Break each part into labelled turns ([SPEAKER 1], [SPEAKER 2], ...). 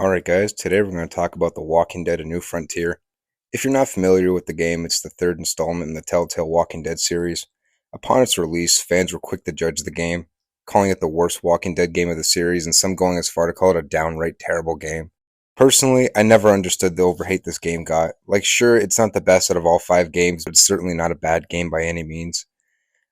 [SPEAKER 1] Alright guys, today we're going to talk about The Walking Dead: A New Frontier. If you're not familiar with the game, it's the third installment in the Telltale Walking Dead series. Upon its release, fans were quick to judge the game, calling it the worst Walking Dead game of the series, and some going as far to call it a downright terrible game. Personally, I never understood the overhate this game got. Like, sure, it's not the best out of all 5 games, but it's certainly not a bad game by any means.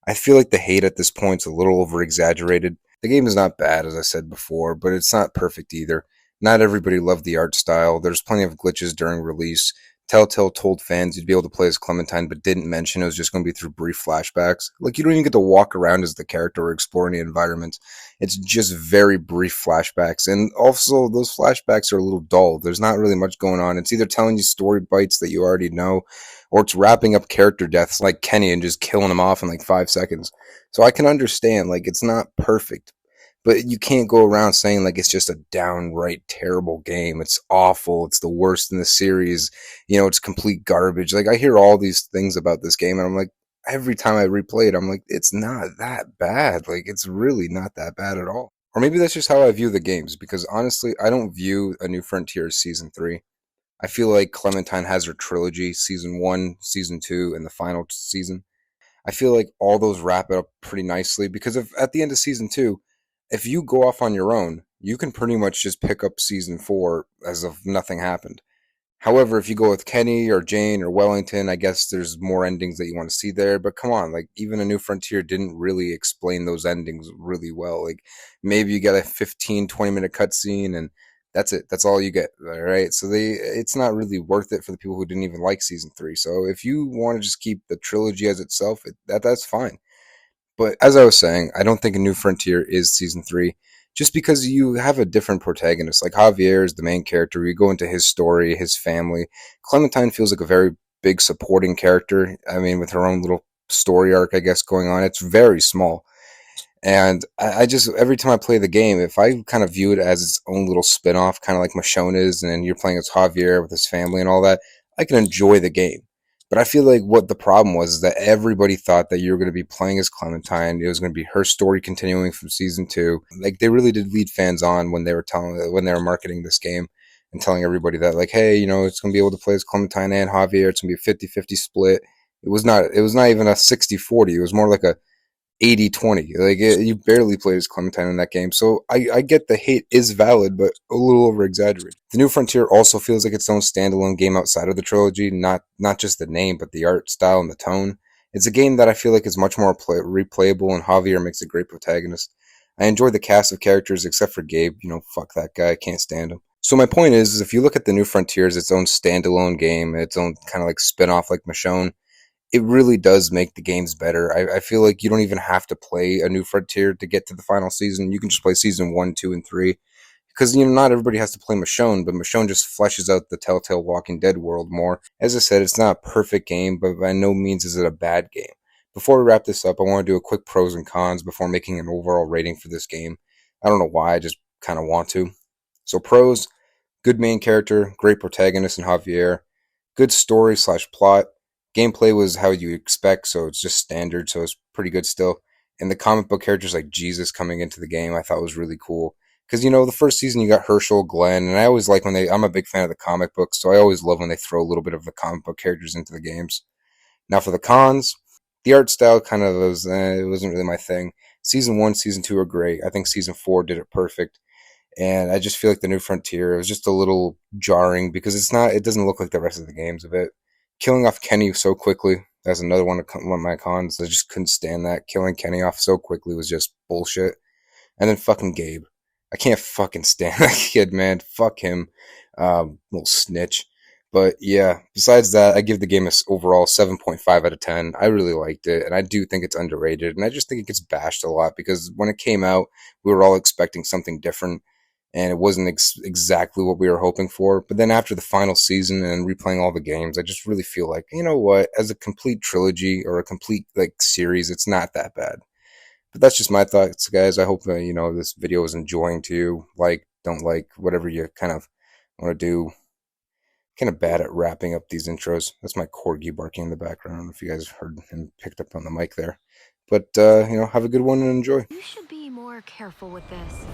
[SPEAKER 1] I feel like the hate at this point is a little over exaggerated. The game is not bad, as I said before, but it's not perfect either. Not everybody loved the art style. There's plenty of glitches during release. Telltale told fans you'd be able to play as Clementine, but didn't mention it was just going to be through brief flashbacks. Like, you don't even get to walk around as the character or explore any environments. It's just very brief flashbacks. And also, those flashbacks are a little dull. There's not really much going on. It's either telling you story bites that you already know, or it's wrapping up character deaths like Kenny and just killing him off in like 5 seconds. So I can understand, like, it's not perfect, but you can't go around saying like it's just a downright terrible game. It's awful. It's the worst in the series. It's complete garbage. Like, I hear all these things about this game, and I'm like, every time I replay it, I'm like, it's not that bad. Like, it's really not that bad at all. Or maybe that's just how I view the games, because honestly, I don't view A New Frontier as season 3. I feel like Clementine has her trilogy, season 1, season 2, and the final season. I feel like all those wrap it up pretty nicely, because if at the end of season 2, if you go off on your own, you can pretty much just pick up season 4 as if nothing happened. However, if you go with Kenny or Jane or Wellington, I guess there's more endings that you want to see there. But come on, like, even A New Frontier didn't really explain those endings really well. Like, maybe you get a 15, 20-minute cutscene and that's it. That's all you get, all right? So it's not really worth it for the people who didn't even like season 3. So if you want to just keep the trilogy as itself, that's fine. But as I was saying, I don't think A New Frontier is season 3, just because you have a different protagonist. Like, Javier is the main character. You go into his story, his family. Clementine feels like a very big supporting character. I mean, with her own little story arc, I guess, going on. It's very small. And I just, every time I play the game, if I kind of view it as its own little spin off, kind of like Michonne is, and you're playing as Javier with his family and all that, I can enjoy the game. But I feel like what the problem was is that everybody thought that you were going to be playing as Clementine. It was going to be her story continuing from season 2. Like, they really did lead fans on when they were when they were marketing this game and telling everybody that, like, hey, it's going to be able to play as Clementine and Javier. It's going to be a 50-50 split. It was not even a 60-40. It was more like a 80-20. Like, you barely played as Clementine in that game. So I get the hate is valid, but a little over exaggerated. The New Frontier also feels like its own standalone game outside of the trilogy, not just the name, but the art style and the tone. It's a game that I feel like is much more replayable, and Javier makes a great protagonist. I enjoy the cast of characters except for Gabe. Fuck that guy. I can't stand him. So my point is if you look at The New Frontier as its own standalone game, its own kind of like spin-off like Michonne, it really does make the games better. I feel like you don't even have to play A New Frontier to get to the final season. You can just play season 1, 2, and 3. Because, not everybody has to play Michonne, but Michonne just fleshes out the Telltale Walking Dead world more. As I said, it's not a perfect game, but by no means is it a bad game. Before we wrap this up, I want to do a quick pros and cons before making an overall rating for this game. I don't know why, I just kind of want to. So pros: good main character, great protagonist in Javier, good story slash plot. Gameplay was how you expect, so it's just standard, so it's pretty good still. And the comic book characters like Jesus coming into the game, I thought was really cool. Because, the first season you got Herschel, Glenn, and I always like I'm a big fan of the comic books, so I always love when they throw a little bit of the comic book characters into the games. Now for the cons, the art style kind of was, it wasn't really my thing. Season 1, Season 2 are great. I think Season 4 did it perfect. And I just feel like the New Frontier, it was just a little jarring because it doesn't look like the rest of the games of it. Killing off Kenny so quickly, that's another one of my cons. I just couldn't stand that. Killing Kenny off so quickly was just bullshit. And then fucking Gabe. I can't fucking stand that kid, man. Fuck him. Little snitch. But yeah, besides that, I give the game a overall 7.5 out of 10. I really liked it, and I do think it's underrated. And I just think it gets bashed a lot because when it came out, we were all expecting something different, and it wasn't exactly what we were hoping for. But then after the final season and replaying all the games, I just really feel like, you know what, as a complete trilogy or a complete like series, it's not that bad. But that's just my thoughts, guys. I hope this video is enjoying to you. Like, don't like, whatever you kind of want to do. Kind of bad at wrapping up these intros. That's my corgi barking in the background. If you guys heard him picked up on the mic there. But have a good one and enjoy.
[SPEAKER 2] You should be more careful with this.